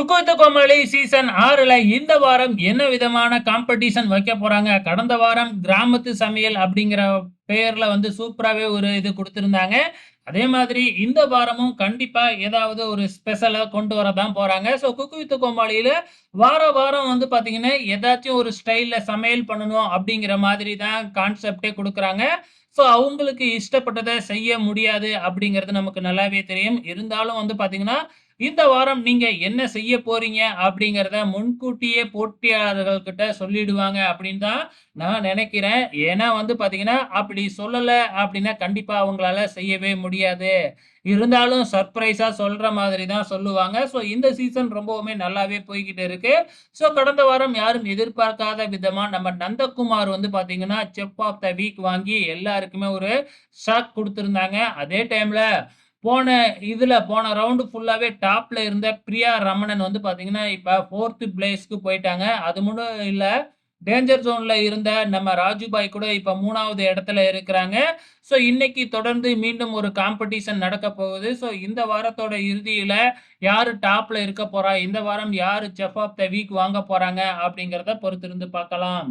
Cook with Comali season 6ல இந்த வாரம் என்ன விதமான காம்படிஷன் வைக்க போறாங்க? கடந்த வாரம் கிராமத்து சமையல் அப்படிங்கிற பெயர்ல சூப்பராவே ஒரு இது குடுத்திருந்தாங்க. அதே மாதிரி இந்த வாரமும் கண்டிப்பா ஏதாவது ஒரு ஸ்பெஷலா கொண்டு வர தான் போறாங்க. குக்கு வித் கோமாளியில வாரம் பார்த்தீங்கன்னா, ஏதாச்சும் ஒரு ஸ்டைல்ல சமையல் பண்ணணும் அப்படிங்கிற மாதிரி தான் கான்செப்ட்டே குடுக்குறாங்க. அவங்களுக்கு இஷ்டப்பட்டத செய்ய முடியாது அப்படிங்கிறது நமக்கு நல்லாவே தெரியும். இருந்தாலும் பார்த்தீங்கன்னா, இந்த வாரம் நீங்க என்ன செய்ய போறீங்க அப்படிங்கிறத முன்கூட்டியே போட்டியாளர்கள் கிட்ட சொல்லிடுவாங்க அப்படின்னு தான் நான் நினைக்கிறேன். ஏன்னா பார்த்தீங்கன்னா, அப்படி சொல்லல அப்படின்னா கண்டிப்பா அவங்களால செய்யவே முடியாது. இருந்தாலும் சர்ப்ரைஸா சொல்ற மாதிரி தான் சொல்லுவாங்க. இந்த சீசன் ரொம்பவுமே நல்லாவே போய்க்கிட்டு இருக்கு. கடந்த வாரம் யாரும் எதிர்பார்க்காத விதமா நம்ம நந்தகுமார் பார்த்தீங்கன்னா, செஃப் ஆஃப் த வீக் வாங்கி எல்லாருக்குமே ஒரு ஷாக் குடுத்திருந்தாங்க. அதே டைம்ல போன ரவுண்ட் ஃபுல்லாவே டாப்ல இருந்த பிரியா ரமணன் பார்த்தீங்கன்னா, இப்ப 4த் பிளேஸ்க்கு போயிட்டாங்க. அது மட்டும் இல்ல, டேஞ்சர் ஜோன்ல இருந்த நம்ம ராஜுபாய் கூட இப்ப 3வது இடத்துல இருக்கிறாங்க. இன்னைக்கு தொடர்ந்து மீண்டும் ஒரு காம்படிஷன் நடக்கப் போகுது. இந்த வாரத்தோட இறுதியில யாரு டாப்ல இருக்க போறா? இந்த வாரம் யாரு செஃப் ஆஃப் த வீக் வாங்க போறாங்க? அப்படிங்கிறத பொறுத்திருந்து பார்க்கலாம்.